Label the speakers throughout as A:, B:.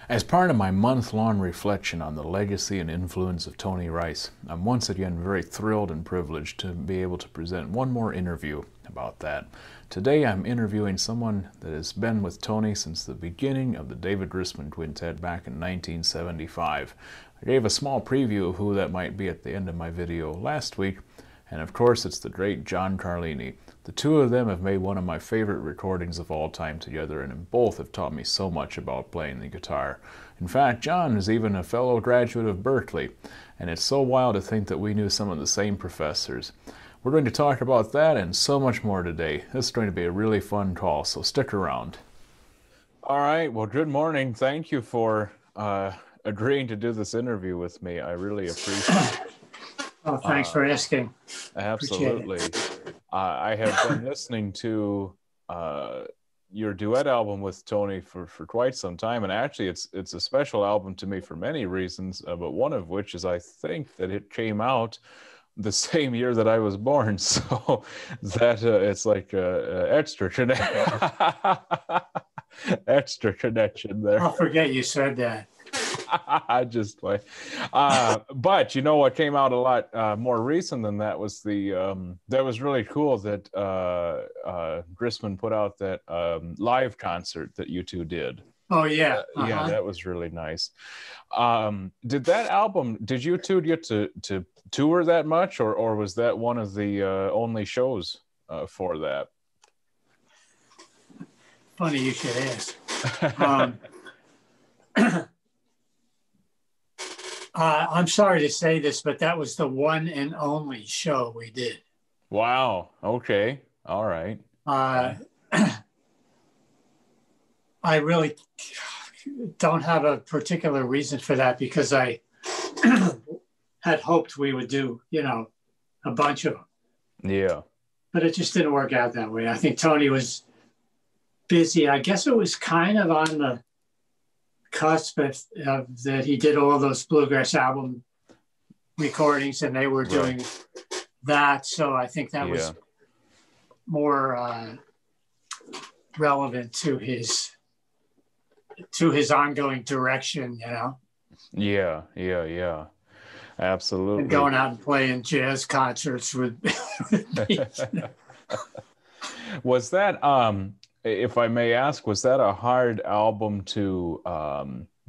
A: As part of my month-long reflection on the legacy and influence of Tony Rice, I'm once again very thrilled and privileged to be able to present one more interview about that. Today I'm interviewing someone that has been with Tony since the beginning of the David Grisman Quintet back in 1975. I gave a small preview of who that might be at the end of my video last week, and of course it's the great John Carlini. The two of them have made one of my favorite recordings of all time together, and both have taught me so much about playing the guitar. In fact, John is even a fellow graduate of Berklee, and it's so wild to think that we knew some of the same professors. We're going to talk about that and so much more today. This is going to be a really fun call, so stick around. All right, well, good morning. Thank you for agreeing to do this interview with me. I really appreciate it.
B: Oh, thanks for asking.
A: Absolutely. I have been listening to your duet album with Tony for quite some time, and actually it's a special album to me for many reasons, but one of which is I think that it came out the same year that I was born, so that it's like extra extra connection there.
B: I'll forget you said that.
A: I just play. But you know what came out a lot more recent than that was that was really cool that Grisman put out that live concert that you two did.
B: Oh, yeah.
A: Yeah, that was really nice. Did you two get to tour that much, or was that one of the only shows for that?
B: Funny you should ask. I'm sorry to say this, but that was the one and only show we did.
A: Wow. Okay. All right.
B: I really don't have a particular reason for that, because I had hoped we would do, a bunch of them.
A: Yeah.
B: But it just didn't work out that way. I think Tony was busy. I guess it was kind of on the cusp that he did all those bluegrass album recordings, and they were doing that. So I think that was more relevant to his ongoing direction,
A: Yeah. Absolutely.
B: And going out and playing jazz concerts with me.
A: Was that, if I may ask, was that a hard album to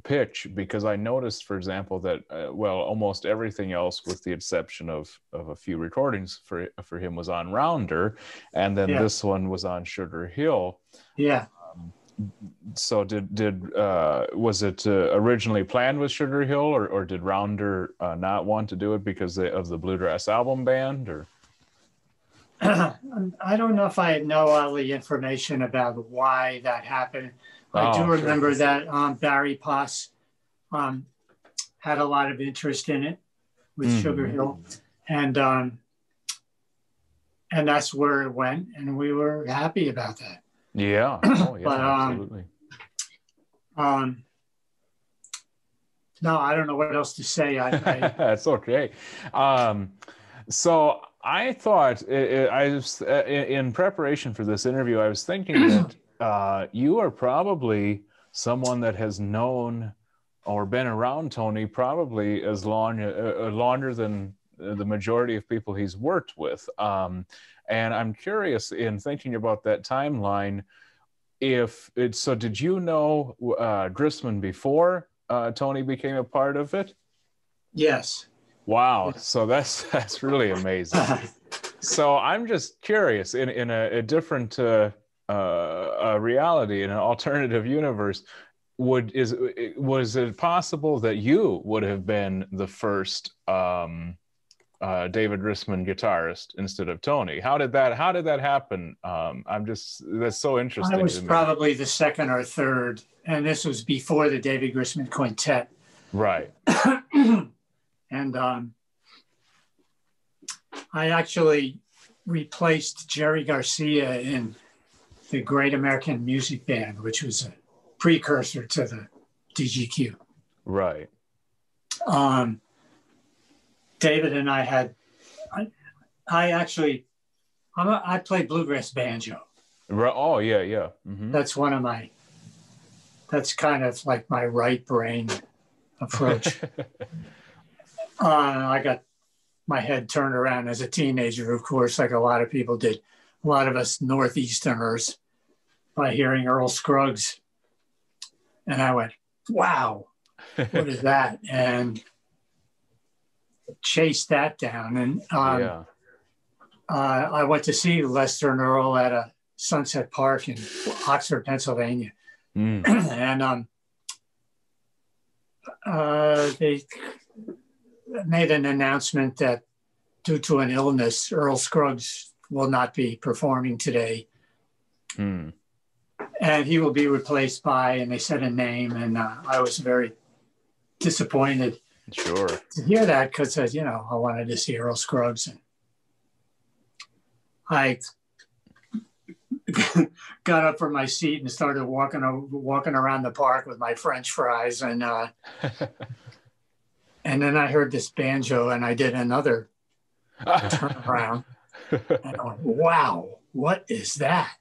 A: pitch? Because I noticed, for example, that almost everything else, with the exception of a few recordings for him, was on Rounder, and then this one was on Sugar Hill.
B: Yeah.
A: So was it originally planned with Sugar Hill, or did Rounder not want to do it because of the Bluegrass Album Band, or?
B: I don't know if I know all the information about why that happened. I do remember that Barry Poss had a lot of interest in it with Sugar Hill, and that's where it went, and we were happy about that.
A: Yeah. Oh, yeah,
B: but,
A: absolutely.
B: No, I don't know what else to say.
A: That's okay. So I thought, I was in preparation for this interview, I was thinking that you are probably someone that has known or been around Tony probably as longer than the majority of people he's worked with. And I'm curious, in thinking about that timeline, so did you know Grisman before Tony became a part of it?
B: Yes.
A: Wow. So that's really amazing. So I'm just curious, in a different reality, in an alternative universe, was it possible that you would have been the first David Grisman guitarist instead of Tony? How did that happen? That's so interesting.
B: I was probably the second or third, and this was before the David Grisman Quintet.
A: Right.
B: And I actually replaced Jerry Garcia in the Great American Music Band, which was a precursor to the DGQ.
A: Right.
B: David and I had, I played bluegrass banjo.
A: Oh, yeah. Mm-hmm.
B: That's one of my that's kind of like my right brain approach. I got my head turned around as a teenager, of course, like a lot of people did, a lot of us Northeasterners, by hearing Earl Scruggs. And I went, wow, what is that? And chased that down. And I went to see Lester and Earl at a Sunset Park in Oxford, Pennsylvania. And they made an announcement that due to an illness, Earl Scruggs will not be performing today. And he will be replaced by, and they said a name, and I was very disappointed to hear that, because, you know, I wanted to see Earl Scruggs. And I got up from my seat and started walking around the park with my French fries, and then I heard this banjo, and I did another turnaround, and I went, wow, what is that?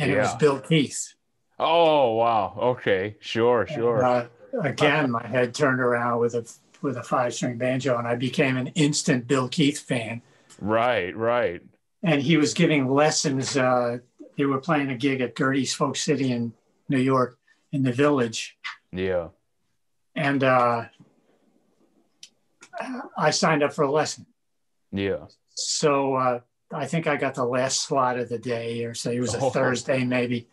B: And it was Bill Keith.
A: Oh, wow. Okay. Sure.
B: And, again, my head turned around with a 5-string banjo, and I became an instant Bill Keith fan.
A: Right.
B: And he was giving lessons. They were playing a gig at Gertie's Folk City in New York, in the Village.
A: Yeah.
B: And I signed up for a lesson.
A: Yeah.
B: So I think I got the last slot of the day, or so it was a Thursday maybe.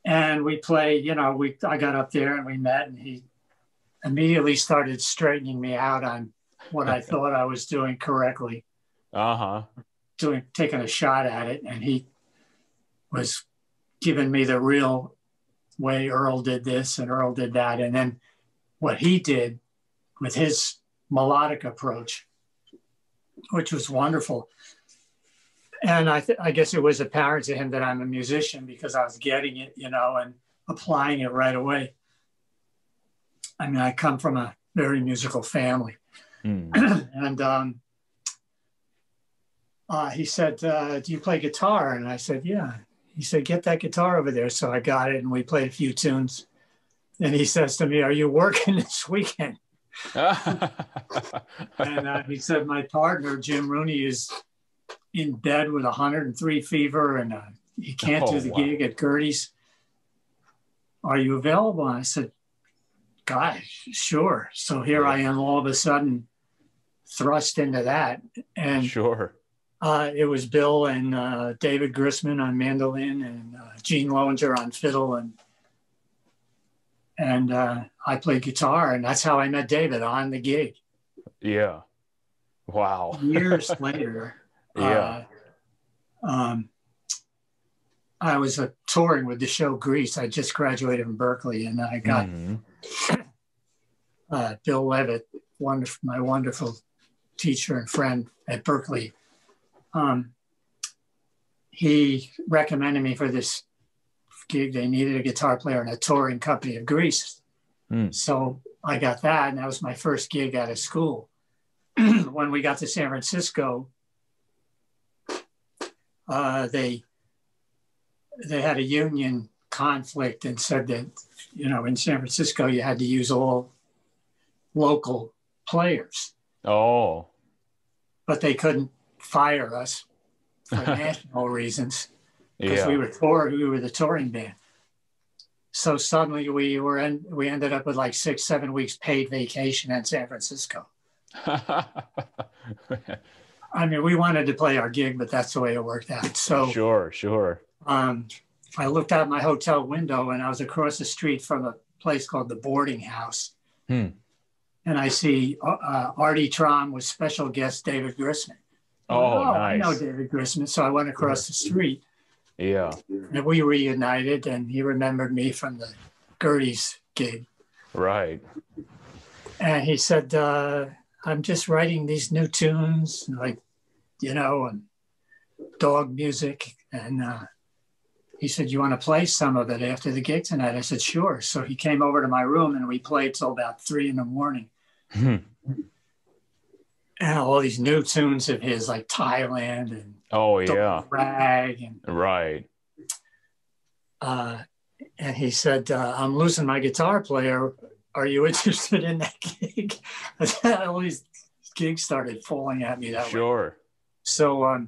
B: And we played, you know, I got up there and we met, and he immediately started straightening me out on what I thought I was doing correctly. Taking a shot at it. And he was giving me the real way Earl did this and Earl did that. And then what he did with his melodic approach, which was wonderful. And I guess it was apparent to him that I'm a musician, because I was getting it, you know, and applying it right away. I mean, I come from a very musical family. And he said, do you play guitar? And I said, yeah. He said, get that guitar over there. So I got it, and we played a few tunes. And he says to me, are you working this weekend? And he said, my partner, Jim Rooney, is in bed with 103 fever, and he can't do the gig at Gertie's. Are you available? And I said, gosh, sure. So here I am, all of a sudden thrust into that. And it was Bill and David Grissman on mandolin, and Gene Lowinger on fiddle, and I played guitar, and that's how I met David, on the gig.
A: Yeah. Wow.
B: Years later, I was touring with the show Grease. I just graduated from Berklee, and I got Bill Levitt, my wonderful teacher and friend at Berklee. He recommended me for this gig. They needed a guitar player in a touring company of Grease. So I got that, and that was my first gig out of school. When we got to San Francisco, they had a union conflict and said that, you know, in San Francisco you had to use all local players. But they couldn't fire us for national reasons, because we were the touring band. So suddenly we ended up with like 6-7 weeks paid vacation in San Francisco. I mean, we wanted to play our gig, but that's the way it worked out. So I looked out my hotel window, and I was across the street from a place called the Boarding House. And I see Artie Trom with special guest David Grissman. Nice. I know David Grissman. So I went across the street. And we reunited, and he remembered me from the Gertie's gig. And he said, I'm just writing these new tunes, like, you know, and dog music. And he said, you want to play some of it after the gig tonight? I said, sure. So he came over to my room, and we played till about 3 a.m. And all these new tunes of his, like Thailand and Rag. And And he said, I'm losing my guitar player. Are you interested in that gig? All these gigs started falling at me that way.
A: Sure.
B: So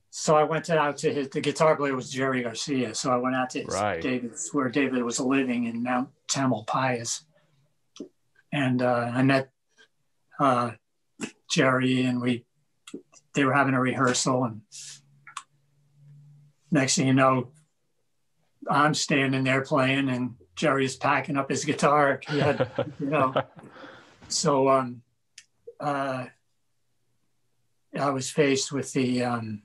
B: so I went out to the guitar player was Jerry Garcia. So I went out to where David was living in Mount Tamalpais. And I met Jerry, and they were having a rehearsal, and next thing you know, I'm standing there playing, and Jerry's packing up his guitar. He had, so I was faced with the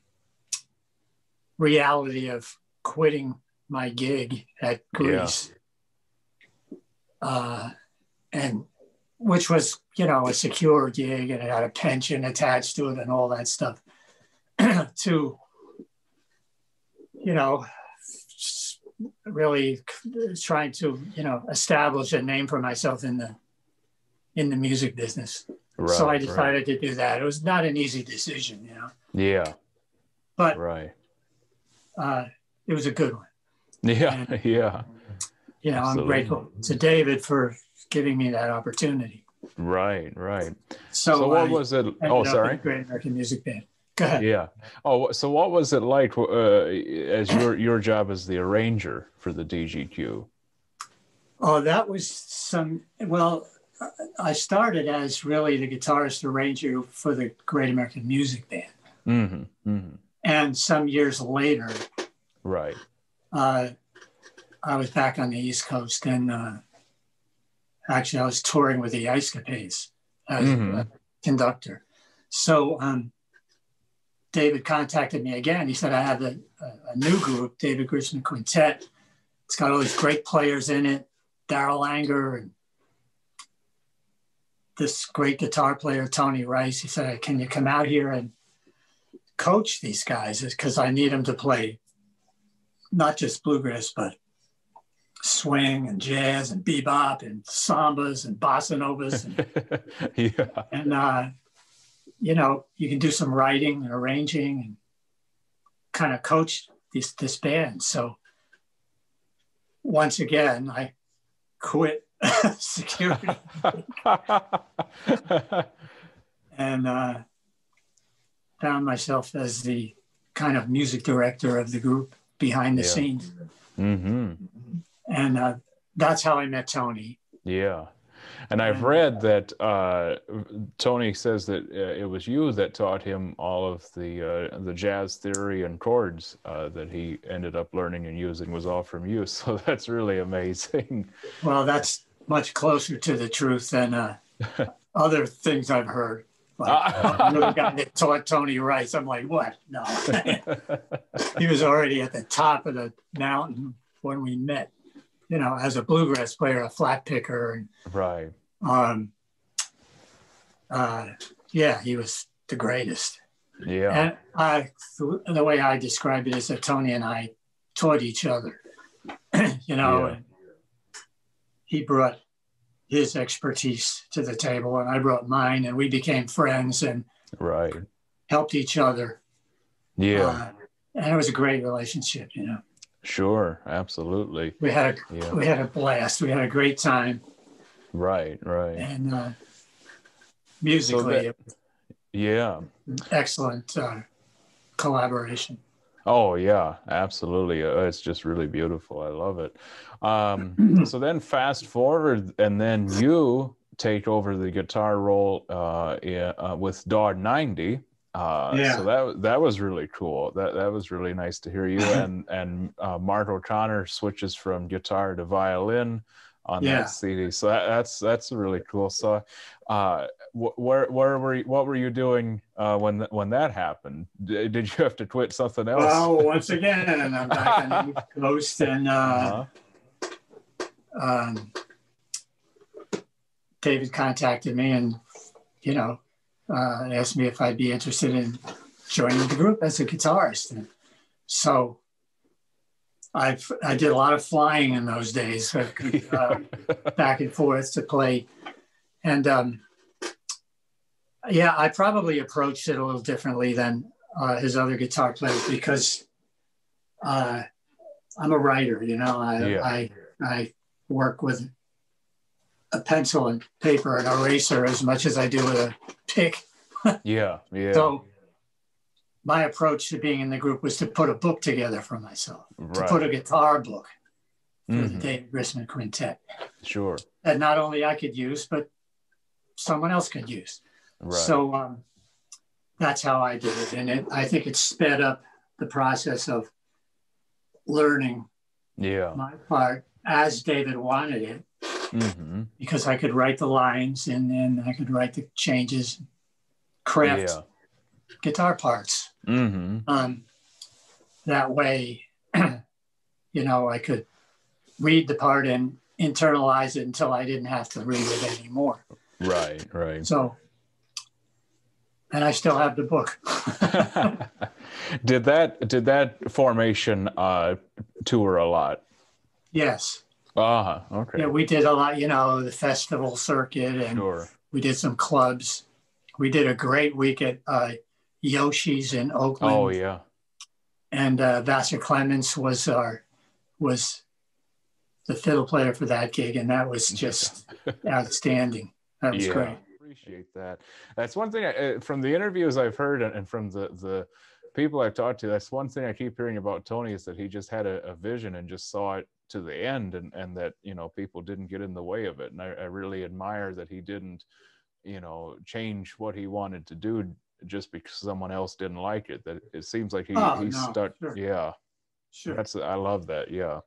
B: reality of quitting my gig at Greece, and which was, a secure gig, and it had a pension attached to it and all that stuff, to, really trying to, establish a name for myself in the music business. Right, so I decided to do that. It was not an easy decision,
A: Yeah.
B: But it was a good one.
A: Yeah,
B: and,
A: yeah.
B: I'm grateful to David for giving me that opportunity.
A: Right.
B: So
A: what was it? Oh, sorry.
B: Great American Music Band. Go ahead.
A: Yeah. Oh, so what was it like as your job as the arranger for the DGQ?
B: Oh, that was I started as really the guitarist arranger for the Great American Music Band.
A: Mm-hmm. Mm-hmm.
B: And some years later,
A: right,
B: I was back on the East Coast, and actually I was touring with the Ice Capades as a conductor. So David contacted me again. He said, I have a new group, David Grisham Quintet. It's got all these great players in it, Darrell Anger, and this great guitar player, Tony Rice. He said, can you come out here and coach these guys? Because I need them to play not just bluegrass, but swing and jazz and bebop and sambas and bossa novas. And, you can do some writing and arranging and kind of coach this band. So once again, I quit security and found myself as the kind of music director of the group behind the scenes.
A: Mm-hmm.
B: And that's how I met Tony.
A: Yeah. And I've read that Tony says that it was you that taught him all of the jazz theory and chords that he ended up learning and using was all from you. So that's really amazing.
B: Well, that's much closer to the truth than other things I've heard. Like, the guy that taught Tony Rice. I'm like, what? No. He was already at the top of the mountain when we met. As a bluegrass player, a flat picker. And,
A: right.
B: He was the greatest.
A: Yeah.
B: And the way I describe it is that Tony and I taught each other, and he brought his expertise to the table and I brought mine, and we became friends and helped each other.
A: Yeah.
B: And it was a great relationship,
A: Sure, absolutely.
B: We had a blast. We had a great time.
A: Right.
B: And musically, excellent collaboration.
A: Oh yeah, absolutely. It's just really beautiful. I love it. So then fast forward, and then you take over the guitar role with Dog 90. So that was really cool. That was really nice to hear you. And Mark O'Connor switches from guitar to violin on that CD. So that's really cool. So what were you doing when that happened? Did you have to quit something else?
B: Well, once again, I'm back on the East Coast, and David contacted me and asked me if I'd be interested in joining the group as a guitarist. And so I did a lot of flying in those days, back and forth to play. And I probably approached it a little differently than his other guitar players, because I'm a writer, you know.
A: Yeah.
B: I work with a pencil and paper and eraser as much as I do with a pick.
A: Yeah. Yeah.
B: So my approach to being in the group was to put a book together for myself, to put a
A: Right.
B: guitar book for the
A: Mm-hmm.
B: David Grisman Quintet
A: Sure.
B: that not only I could use, but someone else could use.
A: Right.
B: So that's how I did it. And I think it sped up the process of learning my part as David wanted it, because I could write the lines and then I could write the changes, craft guitar parts. That way, you know, I could read the part and internalize it until I didn't have to read it anymore.
A: Right, right.
B: So, and I still have the book.
A: Did that formation tour a lot?
B: Yes.
A: Okay.
B: Yeah, we did a lot, you know, the festival circuit, and we did some clubs. We did a great week at Yoshi's in Oakland.
A: Oh, yeah.
B: And Vassar Clements was the fiddle player for that gig, and that was just outstanding. That was great.
A: Appreciate that. That's one thing from the interviews I've heard and from the people I've talked to, that's one thing I keep hearing about Tony, is that he just had a vision and just saw it to the end, and that, you know, people didn't get in the way of it. And I really admire that he didn't, you know, change what he wanted to do just because someone else didn't like it. That it seems like he stuck. Sure. Yeah. Sure. I love that. Yeah.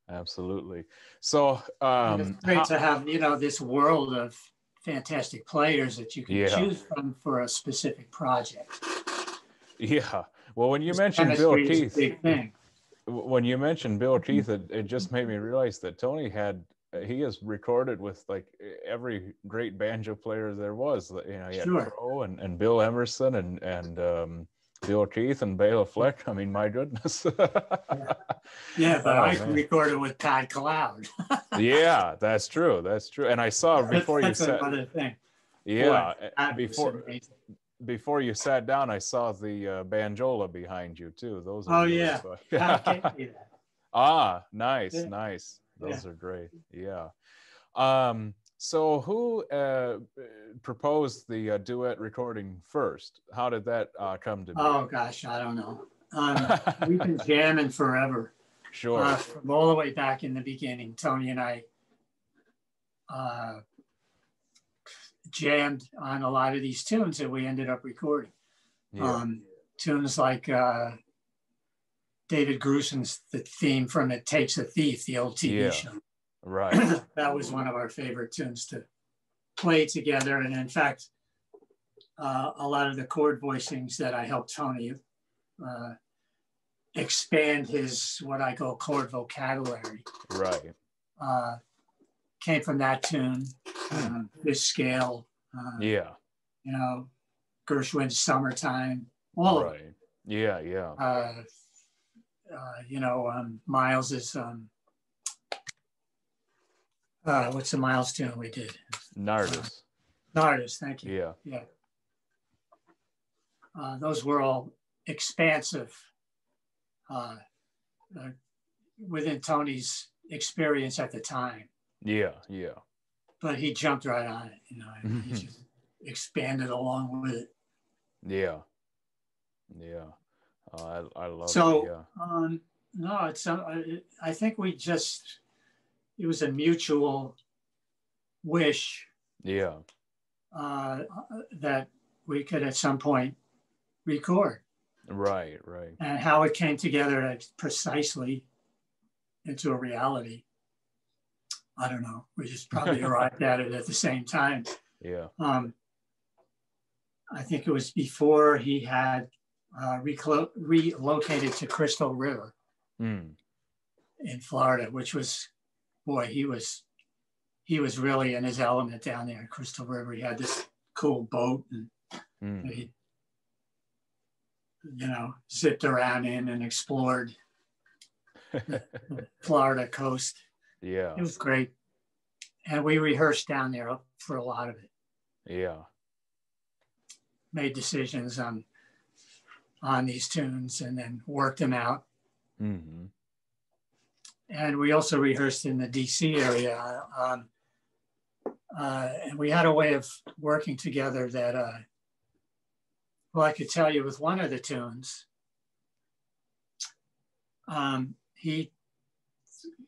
A: Absolutely. So
B: it's great to have, you know, this world of fantastic players that you can choose from for a specific project.
A: Yeah. Well, when you mentioned Bill Keith, when you mentioned Bill Keith, it just made me realize that Tony he has recorded with like every great banjo player there was. You know, he had Crow and Bill Emerson and Bill Keith and Bela Fleck. I mean, my goodness.
B: Yeah, but I recorded with Pat Cloud.
A: Yeah, that's true. That's true. And I saw before you said
B: another thing.
A: Yeah, before you sat down, I saw the banjola behind you too. Those are nice, nice. Those are great. Yeah. So who proposed the duet recording first? How did that come to be?
B: Oh gosh, I don't know. We've been jamming forever.
A: Sure.
B: From all the way back in the beginning, Tony and I jammed on a lot of these tunes that we ended up recording. Tunes like David Grusin's the theme from It Takes a Thief, the old TV show.
A: Right.
B: That was one of our favorite tunes to play together. And in fact, a lot of the chord voicings that I helped Tony expand his, what I call chord vocabulary.
A: Right.
B: Came from that tune, this scale. You know, Gershwin's Summertime, all of it.
A: Yeah, yeah.
B: You know, Miles's, what's the Miles tune we did?
A: Nardis.
B: Nardis, thank you.
A: Yeah.
B: Yeah. Those were all expansive within Tony's experience at the time.
A: Yeah, yeah.
B: But he jumped right on it, you know, he just expanded along with it.
A: Yeah. Yeah. I love it.
B: So, no, it's, I think it was a mutual wish.
A: Yeah.
B: That we could at some point record.
A: Right, right.
B: And how it came together precisely into a reality, I don't know. We just probably arrived at it at the same time.
A: Yeah.
B: I think it was before he had relocated to Crystal River in Florida, which was, boy, he was really in his element down there in Crystal River. He had this cool boat and he, you know, zipped around in and explored the Florida coast.
A: Yeah.
B: It was great. And we rehearsed down there for a lot of it.
A: Yeah.
B: Made decisions on these tunes and then worked them out
A: Mm-hmm.
B: And we also rehearsed in the DC area. And we had a way of working together that, well, I could tell you with one of the tunes, he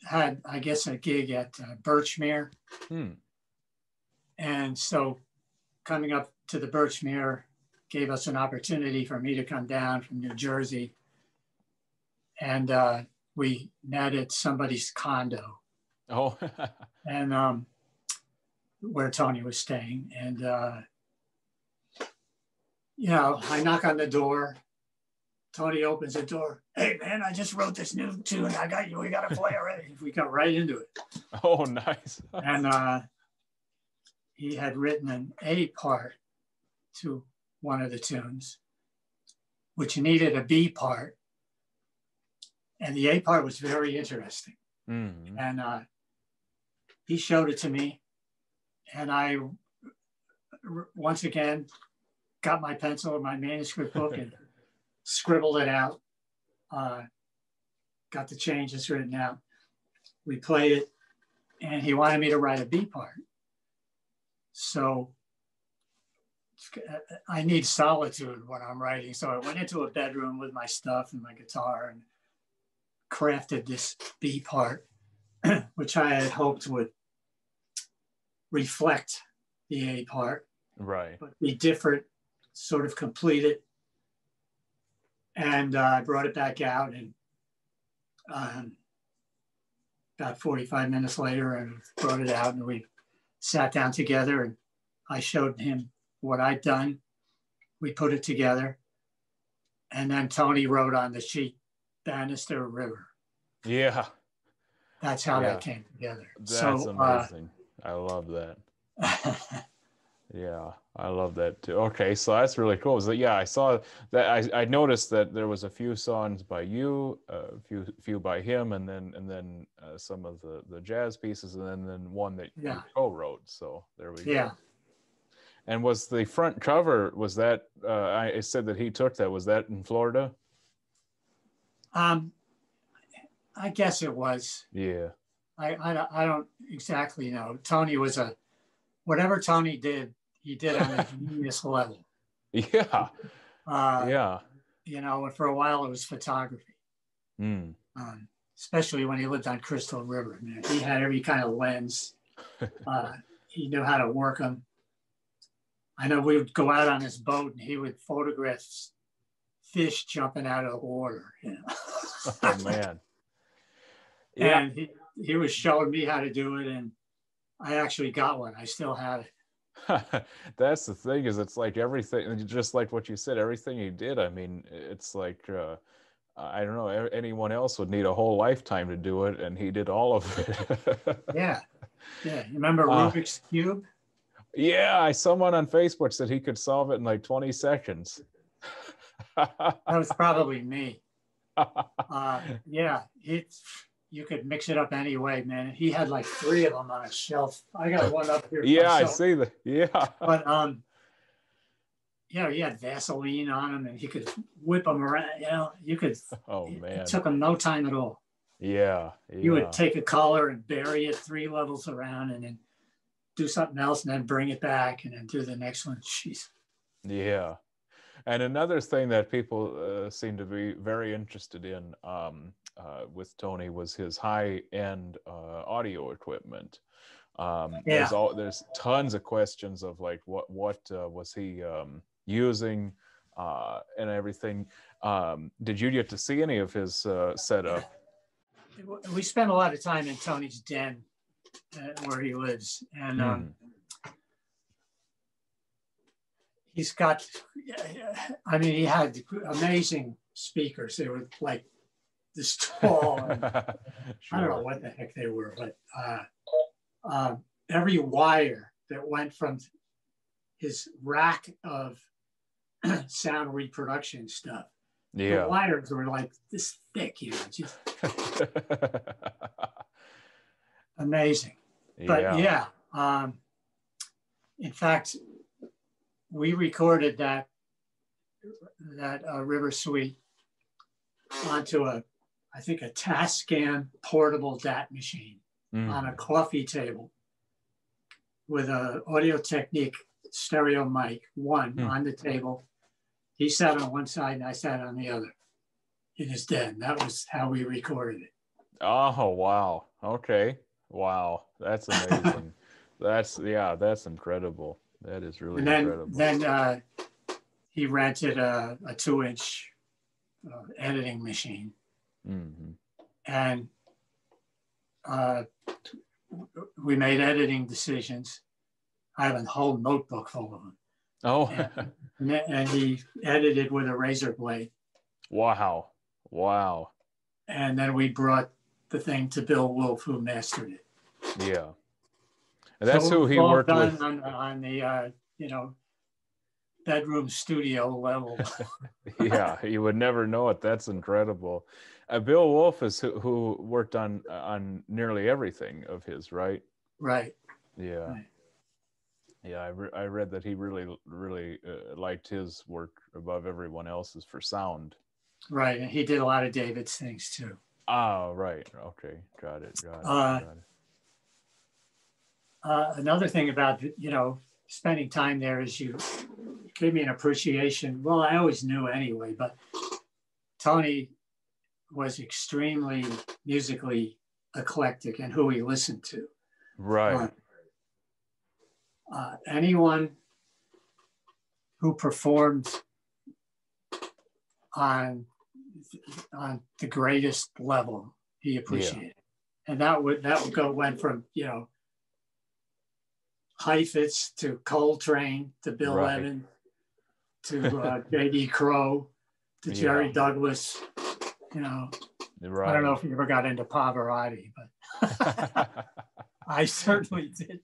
B: had, I guess, a gig at Birchmere. And so coming up to the Birchmere gave us an opportunity for me to come down from New Jersey. And we met at somebody's condo.
A: Oh.
B: And where Tony was staying. And, you know, I knock on the door. Tony opens the door. Hey, man, I just wrote this new tune. I got you. We got to play already. We got right into it.
A: Oh, nice.
B: And he had written an A part to one of the tunes, which needed a B part. And the A part was very interesting.
A: Mm-hmm.
B: And he showed it to me. And I, once again, got my pencil and my manuscript book and scribbled it out. Got the changes written out. We played it, and he wanted me to write a B part. So I need solitude when I'm writing. So I went into a bedroom with my stuff and my guitar and crafted this B part, which I had hoped would reflect the A part,
A: right?
B: But be different, sort of complete it. And I brought it back out, and about 45 minutes later, and brought it out, and we sat down together, and I showed him what I'd done. We put it together, and then Tony wrote on the sheet, Bannister River.
A: Yeah.
B: That's how that came together.
A: That's amazing. I love that. Yeah, I love that too. Okay, so that's really cool. So yeah, I saw that. I noticed that there was a few songs by you, a few by him, and then some of the jazz pieces, and then one that you co-wrote. So there we go. And was the front cover, was that I said that he took that? Was that in Florida?
B: I guess it was.
A: Yeah.
B: I don't exactly know. Tony was whatever Tony did, he did on a genius level.
A: Yeah. Yeah.
B: You know, and for a while it was photography. Especially when he lived on Crystal River. Man, he had every kind of lens. He knew how to work them. I know we would go out on his boat and he would photograph fish jumping out of the water. You know?
A: Oh, man.
B: Yeah. And he was showing me how to do it, and I actually got one. I still have it.
A: That's the thing, is it's like everything, just like what you said, everything he did. I mean, it's like, I don't know, anyone else would need a whole lifetime to do it, and he did all of it.
B: Yeah. You remember Rubik's Cube?
A: Yeah, someone on Facebook said he could solve it in like 20 seconds.
B: That was probably me. Yeah, you could mix it up anyway, man. He had like 3 of them on a shelf. I got one up here.
A: Yeah, myself. I see that. Yeah.
B: But you know, he had Vaseline on him, and he could whip them around. You know, you could.
A: Oh man!
B: It took him no time at all.
A: Yeah.
B: You would take a color and bury it 3 levels around, and then do something else, and then bring it back, and then do the next one. Jeez.
A: Yeah. And another thing that people seem to be very interested in with Tony was his high-end audio equipment. There's tons of questions of like what was he using and everything. Did you get to see any of his setup?
B: We spent a lot of time in Tony's den where he lives, and he's got, I mean, he had amazing speakers. They were like this tall. And sure. I don't know what the heck they were, but every wire that went from his rack of sound reproduction stuff, the wires were like this thick, you know, just amazing. But in fact, we recorded that River Suite onto a I think, a Tascam portable DAT machine on a coffee table with a Audio Technique stereo mic, one on the table. He sat on one side and I sat on the other in his den. That was how we recorded it.
A: Oh, wow. Okay. Wow. That's amazing. That's incredible. That is really incredible.
B: Then he rented a 2-inch editing machine. And we made editing decisions. I have a whole notebook full of them.
A: Oh.
B: And he edited with a razor blade.
A: Wow. Wow.
B: And then we brought the thing to Bill Wolf, who mastered it.
A: Yeah. And that's who he worked with.
B: On the, bedroom studio level.
A: Yeah, you would never know it. That's incredible. Bill Wolf is who worked on nearly everything of his, right?
B: Right.
A: Yeah.
B: Right.
A: Yeah, I read that he really liked his work above everyone else's for sound.
B: Right, and he did a lot of David's things too.
A: Oh, right. Okay, got it.
B: Another thing about spending time there is you give me an appreciation. Well, I always knew anyway, but Tony was extremely musically eclectic in who he listened to.
A: Right.
B: Anyone who performed on the greatest level, he appreciated, and that went from Heifetz to Coltrane to Bill Evans to J.D. Crowe to Jerry Douglas. I don't know if you ever got into Pavarotti, but I certainly did.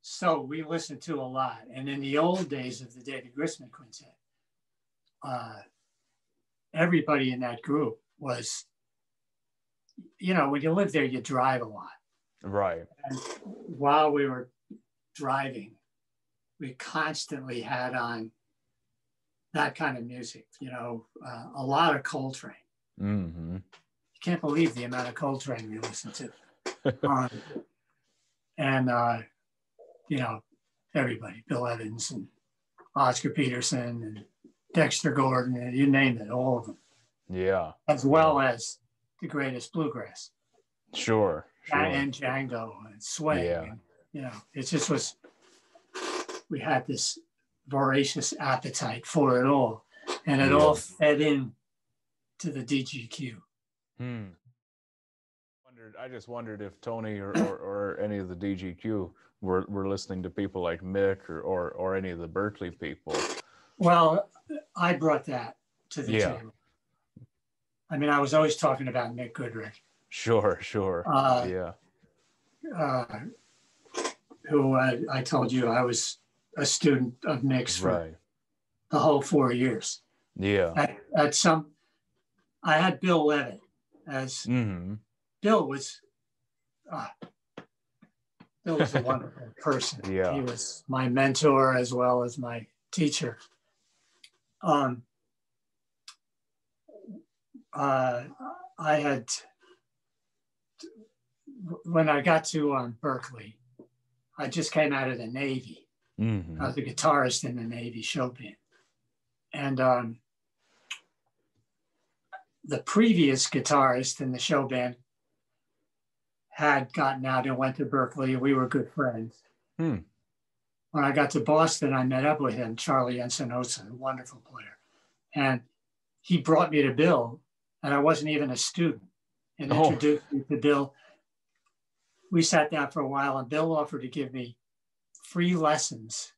B: So we listened to a lot. And in the old days of the David Grisman Quintet, everybody in that group was, when you live there, you drive a lot.
A: Right.
B: And while we were driving, we constantly had on that kind of music, a lot of Coltrane.
A: Mm-hmm.
B: You can't believe the amount of Coltrane we listened to. Everybody, Bill Evans and Oscar Peterson and Dexter Gordon, and you name it, all of them.
A: Yeah.
B: As well as the greatest bluegrass.
A: Sure.
B: And Django and Swing.
A: Yeah.
B: And, it just was, we had this voracious appetite for it all. And it all fed in to the DGQ.
A: I just wondered if Tony or any of the DGQ were listening to people like Mick or any of the Berklee people.
B: Well, I brought that to the table. I mean, I was always talking about Mick Goodrick.
A: Sure.
B: Who I told you I was a student of Mick's for the whole 4 years.
A: Yeah.
B: I had Bill Levitt as Bill was a wonderful person.
A: Yeah.
B: He was my mentor as well as my teacher. When I got to Berklee, I just came out of the Navy. I was a guitarist in the Navy show band. And the previous guitarist in the show band had gotten out and went to Berklee. We were good friends. When I got to Boston, I met up with him, Charlie Encinosa, a wonderful player. And he brought me to Bill, and I wasn't even a student, and introduced me to Bill. We sat down for a while, and Bill offered to give me free lessons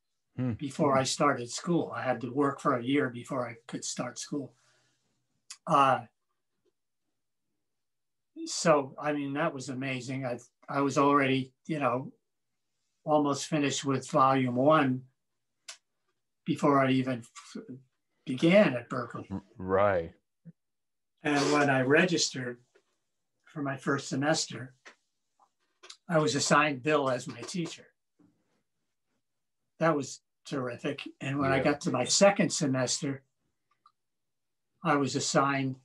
B: before I started school. I had to work for a year before I could start school. So, I mean, that was amazing. I was already, almost finished with volume 1 before I even began at Berklee.
A: Right.
B: And when I registered for my first semester, I was assigned Bill as my teacher. That was terrific. And when I got to my second semester, I was assigned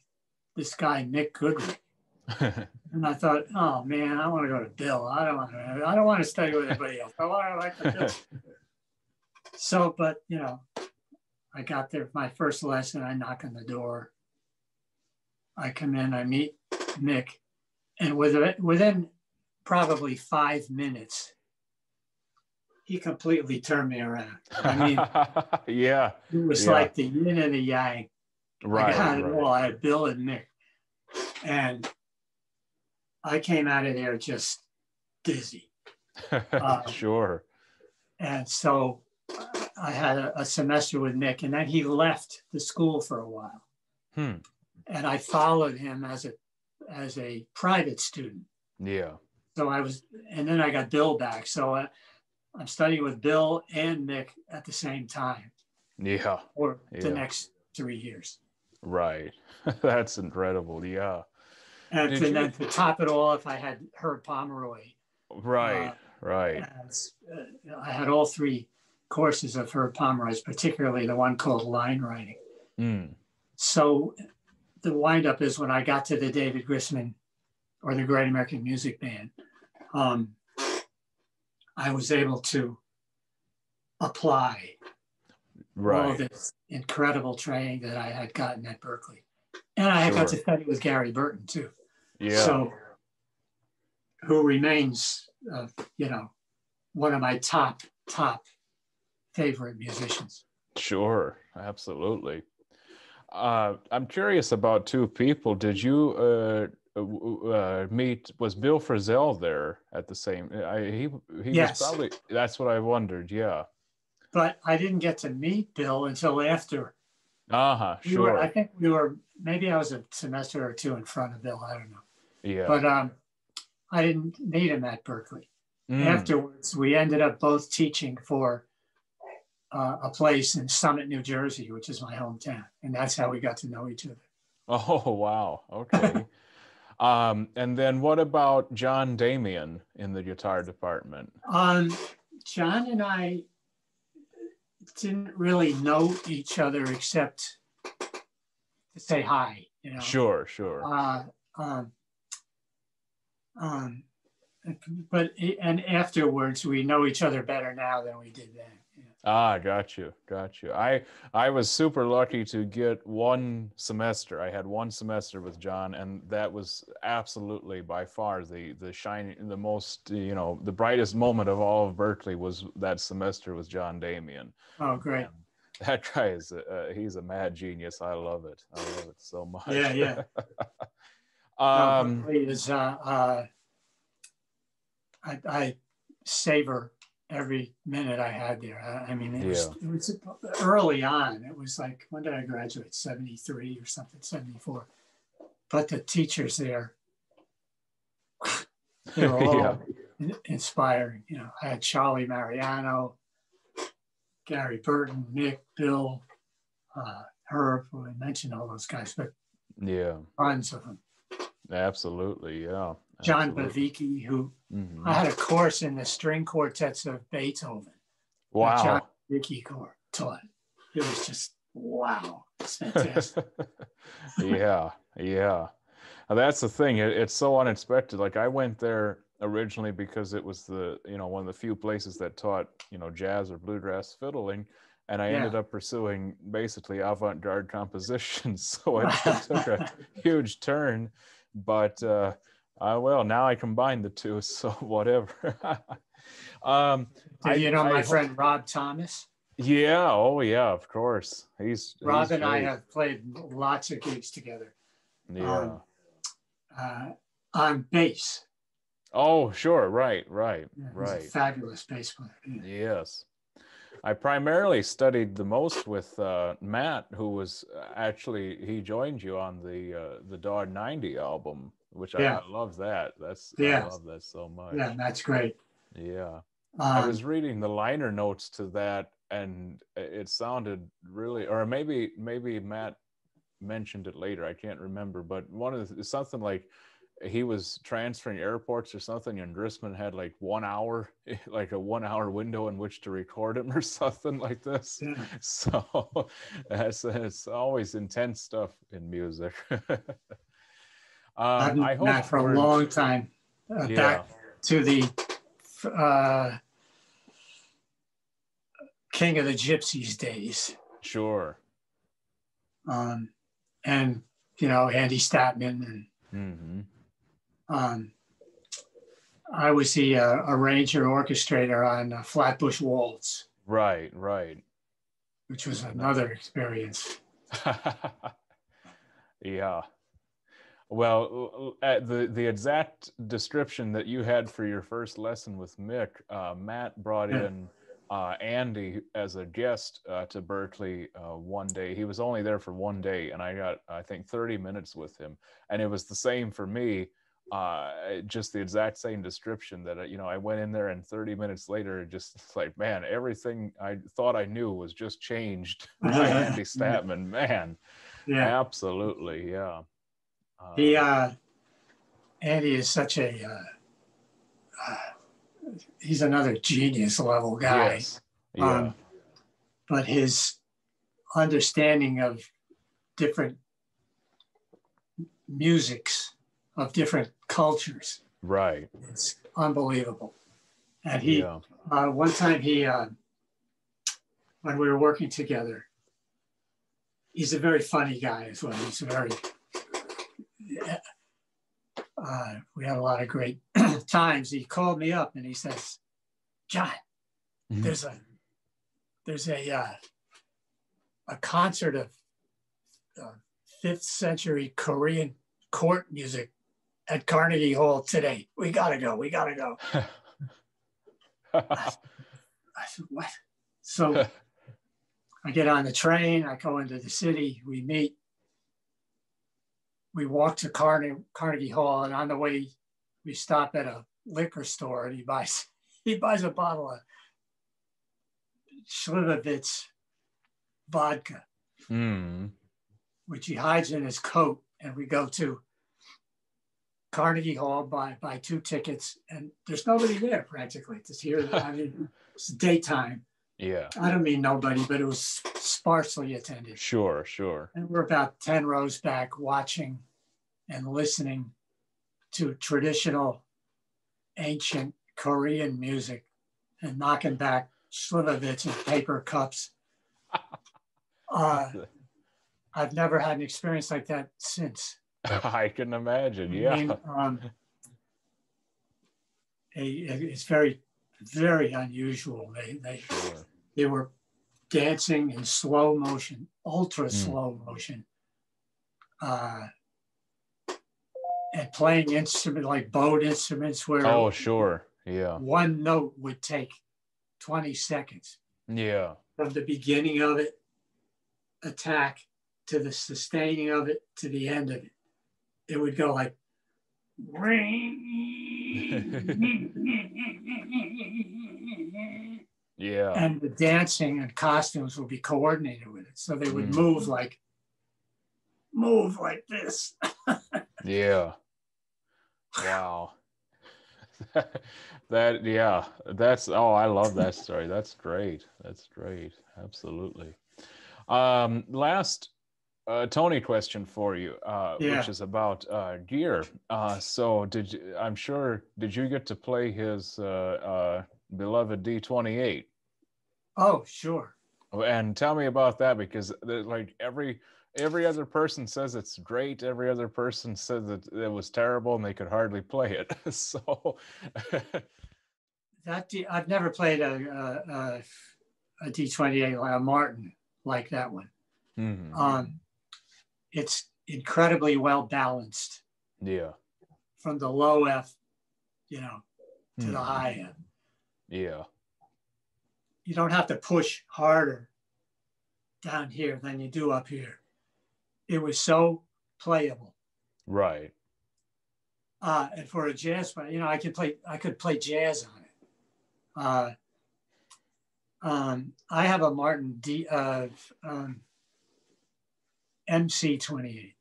B: this guy, Nick Goodwin. And I thought, oh man, I want to go to Bill. I don't want to study with anybody else. I want to like the Bill. So, but you know, I got there, my first lesson, I knock on the door. I come in, I meet Nick, and within probably 5 minutes, he completely turned me around. I mean,
A: yeah,
B: it was like the yin and the yang.
A: Right.
B: I got it all. I had Bill and Nick, and I came out of there just dizzy.
A: Sure.
B: And so I had a semester with Nick, and then he left the school for a while. And I followed him as a private student.
A: Yeah.
B: So and then I got Bill back. So I'm studying with Bill and Nick at the same time.
A: Yeah.
B: For the next 3 years.
A: Right. That's incredible. Yeah.
B: And then to top it all, if I had Herb Pomeroy.
A: Right. Right.
B: I had all 3 courses of Herb Pomeroy's, particularly the one called line writing. So the windup is when I got to the David Grisman or the Great American Music Band, I was able to apply all of this incredible training that I had gotten at Berklee. And I got to study with Gary Burton too.
A: Yeah.
B: So, who remains, one of my top favorite musicians.
A: Sure, absolutely. I'm curious about 2 people. Did you meet? Was Bill Frisell there at the same? He
B: Yes.
A: was probably. That's what I wondered. Yeah.
B: But I didn't get to meet Bill until after.
A: Sure.
B: I think maybe I was a semester or 2 in front of Bill. I don't know.
A: Yeah.
B: But I didn't meet him at Berklee. Afterwards, we ended up both teaching for a place in Summit, New Jersey, which is my hometown. And that's how we got to know each other.
A: Oh, wow. Okay. And then what about John Damian in the guitar department?
B: John and I didn't really know each other except to say hi,
A: Sure.
B: But afterwards, we know each other better now than we did then.
A: Got you. I was super lucky to get 1 semester. I had 1 semester with John, and that was absolutely by far the shining, the most, the brightest moment of all of Berklee was that semester with John Damian.
B: Oh, great.
A: And that guy is, he's a mad genius. I love it so much.
B: Yeah. Berklee is, I savor every minute I had there. I mean, it was early on. It was like, when did I graduate? 73 or something, 74. But the teachers there, they were all inspiring. I had Charlie Mariano, Gary Burton, Nick, Bill, Herb. I mentioned all those guys, but tons of them.
A: Absolutely, yeah.
B: John Bavicki, who I had a course in the string quartets of Beethoven.
A: Wow.
B: John Bavicki taught. It was just, wow. It's fantastic.
A: Yeah. Now, that's the thing. It's so unexpected. Like, I went there originally because it was one of the few places that taught, jazz or bluegrass fiddling. And I ended up pursuing basically avant-garde composition. So it took a huge turn. But now I combine the 2, so whatever.
B: My friend Rob Thomas?
A: Yeah, of course.
B: Rob and I have played lots of gigs together.
A: Yeah.
B: On bass.
A: Oh, sure, right.
B: He's a fabulous bass player.
A: Yes. I primarily studied the most with Matt, who was actually, he joined you on the Dog 90 album, which I love that. I love that so much.
B: Yeah, that's great.
A: Yeah. I was reading the liner notes to that, and it sounded really, or maybe Matt mentioned it later, I can't remember, but something like, he was transferring airports or something, and Drisman had like 1 hour, like a 1 hour window in which to record him or something like this.
B: Yeah.
A: So it's always intense stuff in music.
B: I've known
A: I
B: that
A: hope
B: for a long time,
A: yeah,
B: back to the King of the Gypsies days.
A: sure.
B: And, you know, Andy Statman. And I was the arranger orchestrator on Flatbush Waltz.
A: Right, right.
B: Which was another experience.
A: Yeah. Well, the exact description that you had for your first lesson with Mick, Matt brought in Andy as a guest to Berklee one day. He was only there for 1 day, and I got, I think, 30 minutes with him. And it was the same for me, just the exact same description that, you know, I went in there and 30 minutes later, just like, man, everything I thought I knew was just changed by Andy Statman. Man,
B: yeah,
A: absolutely, yeah.
B: He, Andy is such a, he's another genius level guy.
A: Yes. Yeah.
B: But his understanding of different musics, of different cultures.
A: Right.
B: It's unbelievable. And he, one time he, when we were working together, he's a very funny guy as well. He's a very, we had a lot of great times. He called me up and he says, John, there's a concert of 5th century Korean court music at Carnegie Hall today. We gotta go. I said, what? So I get on the train, I go into the city, we meet, we walk to Carnegie Hall, and on the way, we stop at a liquor store, and he buys a bottle of Slivovitz vodka, which he hides in his coat, and we go to Carnegie Hall, buy 2 tickets, and there's nobody there practically to hear. I mean, it's daytime.
A: Yeah.
B: I don't mean nobody, but it was sparsely attended.
A: Sure.
B: And we're about 10 rows back watching and listening to traditional ancient Korean music and knocking back Slivovitz in paper cups. I've never had an experience like that since.
A: I can imagine, yeah.
B: I mean, it's very, very unusual. They were dancing in slow motion, ultra slow motion, and playing instruments like bowed instruments where one note would take 20 seconds.
A: Yeah.
B: From the beginning of it, attack, to the sustaining of it, to the end of it. It would go like
A: yeah.
B: And the dancing and costumes would be coordinated with it. So they would move like this.
A: Yeah. Wow. That's I love that story. That's great. Absolutely. Last Tony question for you, which is about gear. So did you get to play his beloved D28?
B: Oh, sure.
A: And tell me about that, because like every other person says it's great. Every other person says that it was terrible and they could hardly play it. So
B: I've never played a D28 like a Martin like that one. It's incredibly well balanced.
A: Yeah.
B: From the low F, to the high F.
A: Yeah.
B: You don't have to push harder down here than you do up here. It was so playable.
A: Right.
B: And for a jazz player, I could play jazz on it. I have a Martin MC28,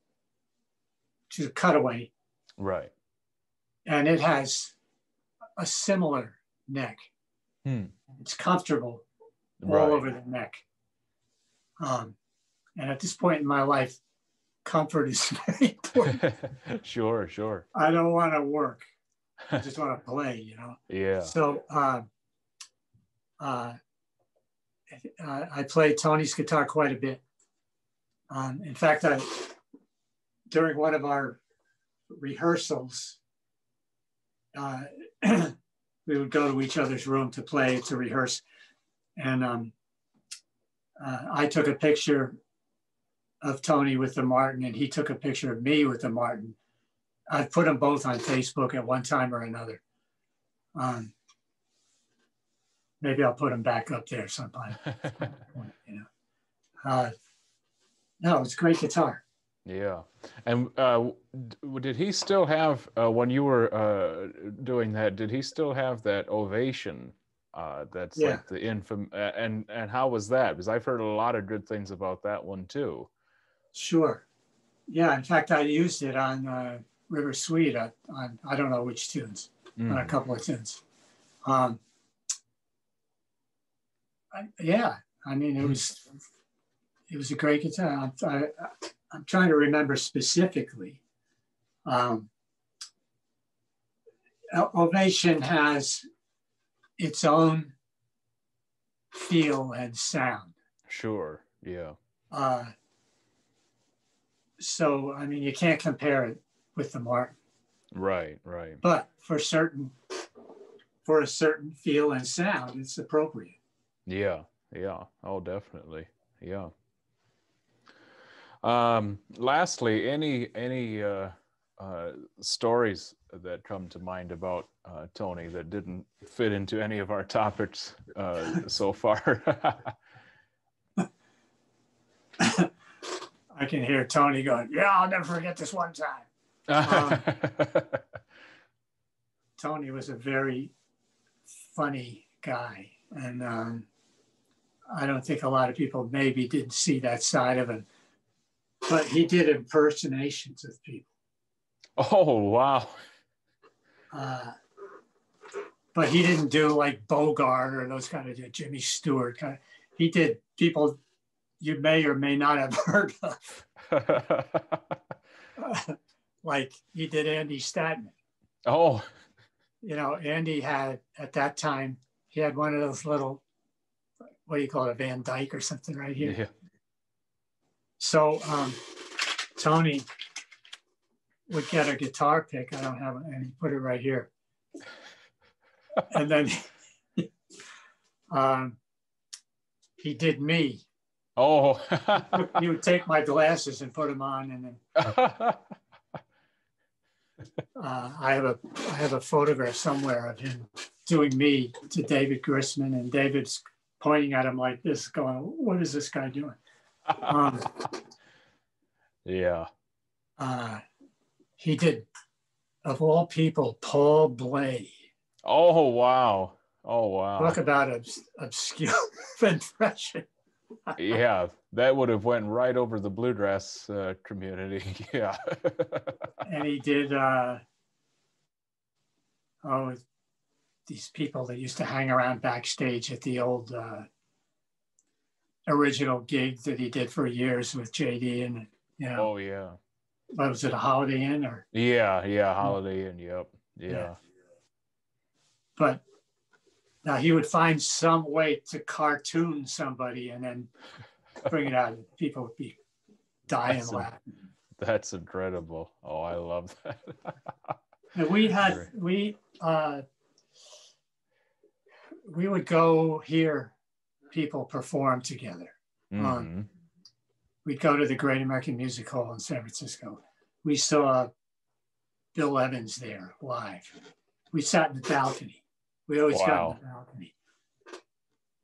B: which is a cutaway.
A: Right.
B: and it has a similar neck.
A: Hmm.
B: It's comfortable all
A: Right.
B: over the neck. And at this point in my life, comfort is very important.
A: Sure, sure.
B: I don't want to work. I just want to play, you know.
A: Yeah.
B: So I play Tony's guitar quite a bit. In fact, during one of our rehearsals, we would go to each other's room to play, to rehearse. And I took a picture of Tony with the Martin, and he took a picture of me with the Martin. I've put them both on Facebook at one time or another. Maybe I'll put them back up there sometime. You know, no, it's a great guitar.
A: Yeah. And did he still have, when you were doing that, did he still have that Ovation? That's like the infam, and how was that? Because I've heard a lot of good things about that one too.
B: Sure. Yeah. In fact, I used it on River Sweet on I don't know which tunes, on a couple of tunes. Yeah. I mean, it was a great guitar. I'm trying to remember specifically. Ovation has its own feel and sound.
A: Sure. Yeah.
B: So, I mean, you can't compare it with the Martin.
A: Right, right.
B: But for a certain feel and sound, it's appropriate.
A: Yeah, yeah. Oh, definitely. Yeah. Lastly, any stories that come to mind about Tony that didn't fit into any of our topics so far?
B: I can hear Tony going, "Yeah, I'll never forget this one time." Tony was a very funny guy, and I don't think a lot of people maybe didn't see that side of him. But he did impersonations of people.
A: Oh, wow.
B: But he didn't do like Bogart or those kind of Jimmy Stewart kind of. He did people you may or may not have heard of. Like he did Andy Statman.
A: Oh.
B: You know, Andy had, at that time, he had one of those little, what do you call it, a Van Dyke or something right here.
A: Yeah.
B: So Tony would get a guitar pick. I don't have it, and he put it right here. And then he did me.
A: Oh.
B: He would take my glasses and put them on, and then I have a photograph somewhere of him doing me to David Grissman, and David's pointing at him like this, going, "What is this guy doing?"
A: Yeah.
B: He did, of all people, Paul Bley.
A: Oh, wow. Oh, wow.
B: Talk about obscure impression.
A: Yeah, that would have went right over the bluegrass community. Yeah.
B: And he did, these people that used to hang around backstage at the old original gig that he did for years with JD, and you know.
A: Oh, yeah.
B: What was it, a Holiday Inn or?
A: Yeah, Holiday Inn. Yep. Yeah.
B: But now he would find some way to cartoon somebody and then bring it out. People would be dying laughing.
A: That's incredible. Oh, I love that.
B: And we would go hear people perform together.
A: Mm-hmm.
B: We'd go to the Great American Music Hall in San Francisco. We saw Bill Evans there live. We sat in the balcony. We always got in the balcony.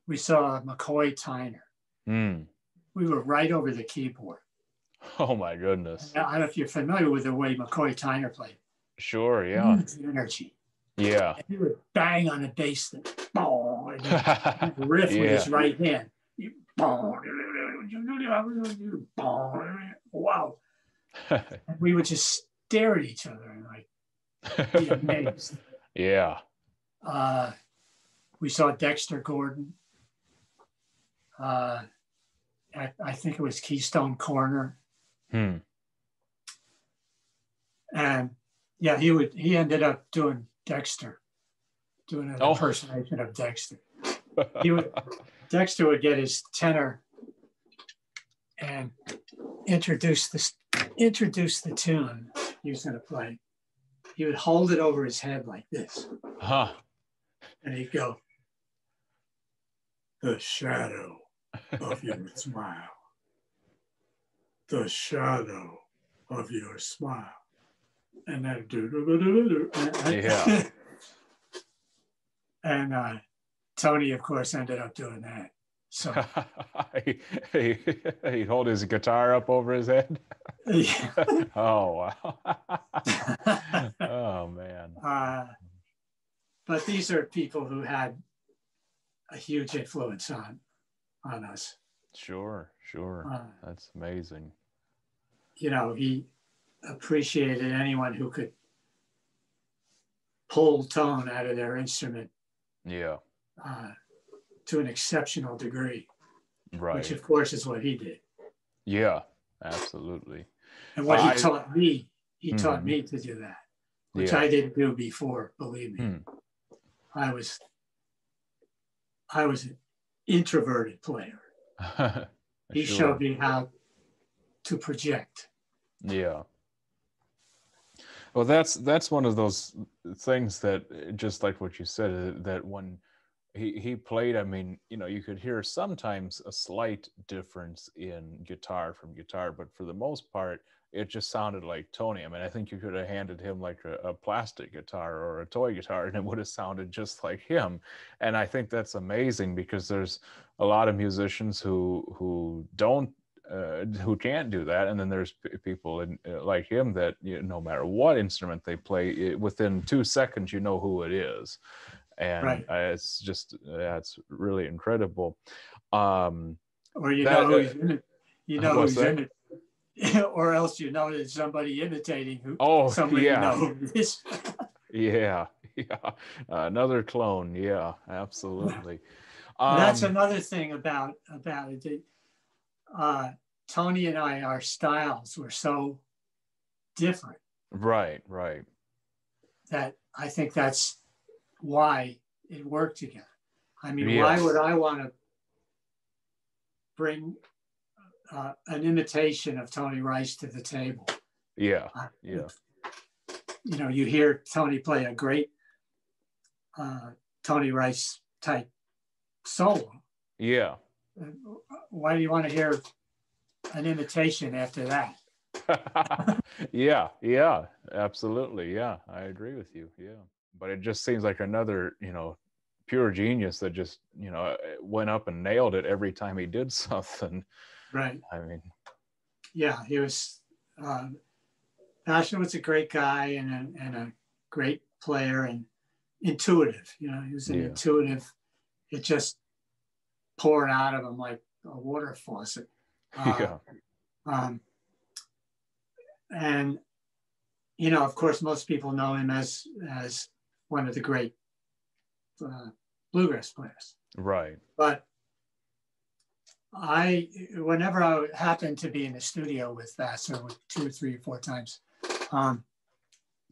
B: We saw McCoy Tyner. We were right over the keyboard.
A: Oh, my goodness.
B: I don't know if you're familiar with the way McCoy Tyner played.
A: Sure, yeah.
B: Huge energy.
A: Yeah. And
B: he would bang on the bass, and riff with his right hand. Wow. And we would just stare at each other and like, be amazed.
A: Yeah.
B: We saw Dexter Gordon. I think it was Keystone Corner.
A: Hmm.
B: And yeah, he ended up doing Dexter, doing an impersonation of Dexter. Dexter would get his tenor and introduce the tune he was going to play. He would hold it over his head like this.
A: Huh.
B: And he'd go, "The shadow of your smile. The shadow of your smile." And then
A: Yeah.
B: And Tony, of course, ended up doing that. So
A: he'd hold his guitar up over his head. Oh wow. Oh man.
B: But these are people who had a huge influence on us.
A: Sure. That's amazing.
B: You know, he appreciated anyone who could pull tone out of their instrument.
A: Yeah.
B: To an exceptional degree.
A: Right.
B: Which, of course, is what he did.
A: Yeah, absolutely.
B: And what he taught me, taught me to do that, which I didn't do before, believe me. I was an introverted player. He showed me how to project.
A: Yeah. Well, that's one of those things that, just like what you said, that when he played, I mean, you know, you could hear sometimes a slight difference in guitar from guitar, but for the most part, it just sounded like Tony. I mean, I think you could have handed him like a plastic guitar or a toy guitar, and it would have sounded just like him. And I think that's amazing, because there's a lot of musicians who don't. Who can't do that, and then there's people like him that, you know, no matter what instrument they play, within 2 seconds you know who it is, and it's just it's really incredible.
B: Or you know who's in it, or else you know there's somebody imitating somebody you know who it is.
A: Yeah, another clone. Yeah, absolutely.
B: That's another thing about it. Tony and our styles were so different.
A: Right.
B: That I think that's why it worked together. I mean, why would I want to bring an imitation of Tony Rice to the table?
A: Yeah.
B: You know, you hear Tony play a great Tony Rice type solo.
A: Yeah.
B: Why do you want to hear an imitation after that?
A: Yeah, absolutely. Yeah, I agree with you. Yeah, but it just seems like another, you know, pure genius that just, you know, went up and nailed it every time he did something.
B: Right.
A: I mean,
B: yeah, he was. Vassar was a great guy and a great player and intuitive. You know, he was an intuitive. It just poured out of him like a water faucet. And, you know, of course, most people know him as one of the great bluegrass players.
A: Right.
B: But whenever I happened to be in the studio with Vassar 2 or 3 or 4 times,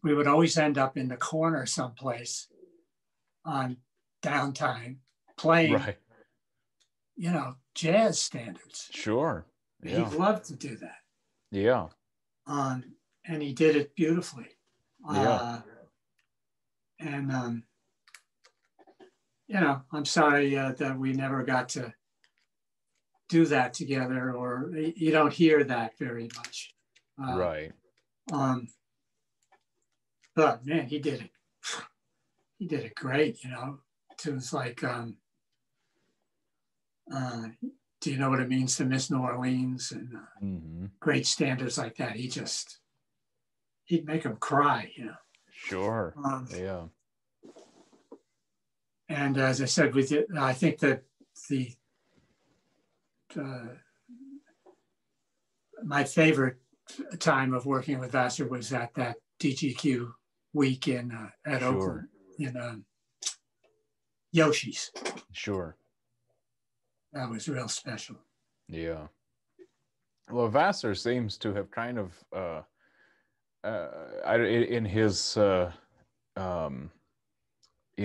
B: we would always end up in the corner someplace on downtime playing, you know, jazz standards.
A: Sure. Yeah.
B: He loved to do that.
A: Yeah.
B: And he did it beautifully.
A: Yeah.
B: And, you know, I'm sorry that we never got to do that together, or you don't hear that very much.
A: Right.
B: But man, he did it. He did it great, you know. It was like, do you know what it means to miss New Orleans? And great standards like that. He'd make them cry, you know.
A: Sure. Yeah.
B: And as I said, I think that my favorite time of working with Vassar was at that DGQ week in at
A: Sure.
B: Oakland in Yoshi's.
A: Sure.
B: That was real special.
A: Yeah. Well, Vassar seems to have kind of, in his, you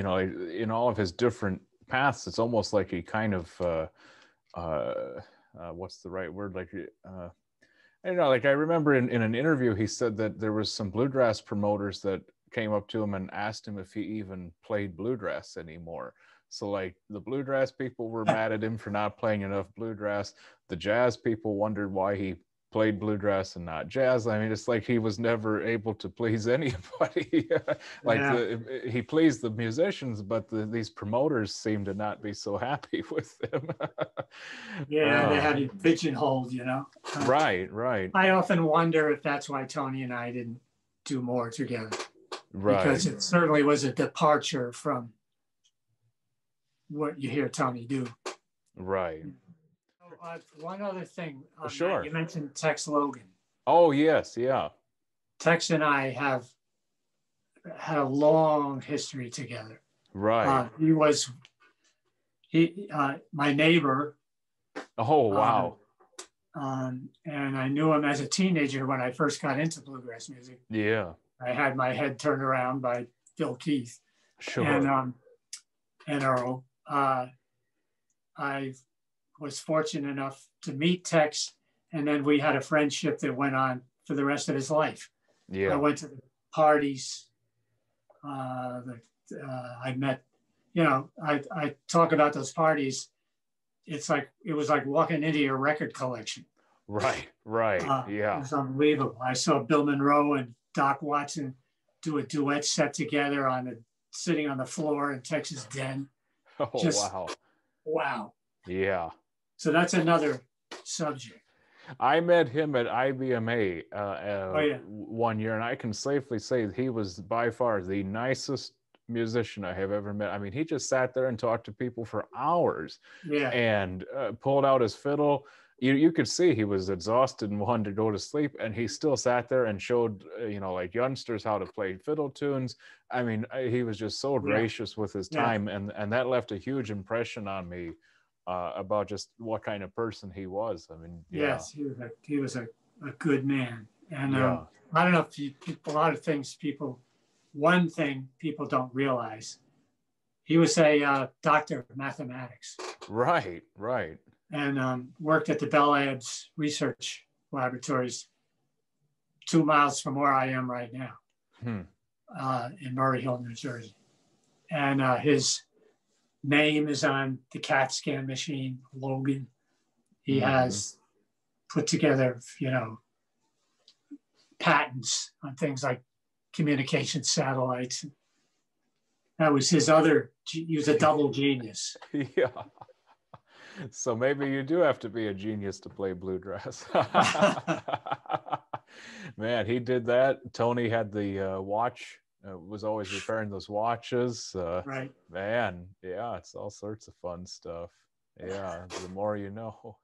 A: know, in all of his different paths, it's almost like he kind of, what's the right word? Like, I don't know, like I remember in an interview, he said that there was some bluegrass promoters that came up to him and asked him if he even played bluegrass anymore. So like the bluegrass people were mad at him for not playing enough bluegrass. The jazz people wondered why he played bluegrass and not jazz. I mean, it's like he was never able to please anybody. Like
B: Yeah.
A: he pleased the musicians, but these promoters seemed to not be so happy with him.
B: Yeah, they had it pigeonholed, you know.
A: Right, right,
B: I often wonder if that's why Tony and I didn't do more together, because
A: right,
B: it certainly was a departure from what you hear Tony do.
A: right.
B: One other thing,
A: Sure.
B: Matt, you mentioned Tex Logan.
A: Oh, yes, yeah.
B: Tex and I have had a long history together.
A: Right.
B: He was my neighbor.
A: Oh, wow.
B: And I knew him as a teenager when I first got into bluegrass music.
A: Yeah,
B: I had my head turned around by Bill Keith
A: sure.
B: and Earl. I was fortunate enough to meet Tex, and then we had a friendship that went on for the rest of his life. I
A: Yeah.
B: went to the parties. I met, you know, I talk about those parties. It's like, it was like walking into your record collection.
A: Right, right.
B: It
A: Yeah.
B: was unbelievable. I saw Bill Monroe and Doc Watson do a duet set together sitting on the floor in Texas Den.
A: Oh,
B: Just
A: wow.
B: wow.
A: Yeah.
B: So that's another subject.
A: I met him at IBMA
B: Oh yeah.
A: one year, and I can safely say he was by far the nicest musician I have ever met. I mean, he just sat there and talked to people for hours
B: Yeah.
A: and pulled out his fiddle. You could see he was exhausted and wanted to go to sleep, and he still sat there and showed, you know, like youngsters how to play fiddle tunes. I mean, he was just so
B: Yeah.
A: gracious with his
B: Yeah.
A: time, and that left a huge impression on me about just what kind of person he was. I mean, yeah.
B: Yes, he was a good man. And
A: Yeah.
B: I don't know if a lot of things one thing people don't realize, he was a doctor of mathematics.
A: Right, right.
B: And worked at the Bell Labs research laboratories 2 miles from where I am right now, in Murray Hill, New Jersey. And his name is on the CAT scan machine, Logan. He has put together, you know, patents on things like communication satellites. That was he was a double genius.
A: Yeah. So maybe you do have to be a genius to play bluegrass. Man, he did that. Tony had the watch, was always repairing those watches.
B: Right.
A: Man, yeah, it's all sorts of fun stuff. Yeah, the more you know.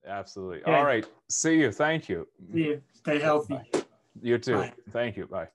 A: Absolutely.
B: Okay.
A: All right. See you. Thank you.
B: See you. Stay healthy.
A: You too.
B: Bye.
A: Thank you. Bye.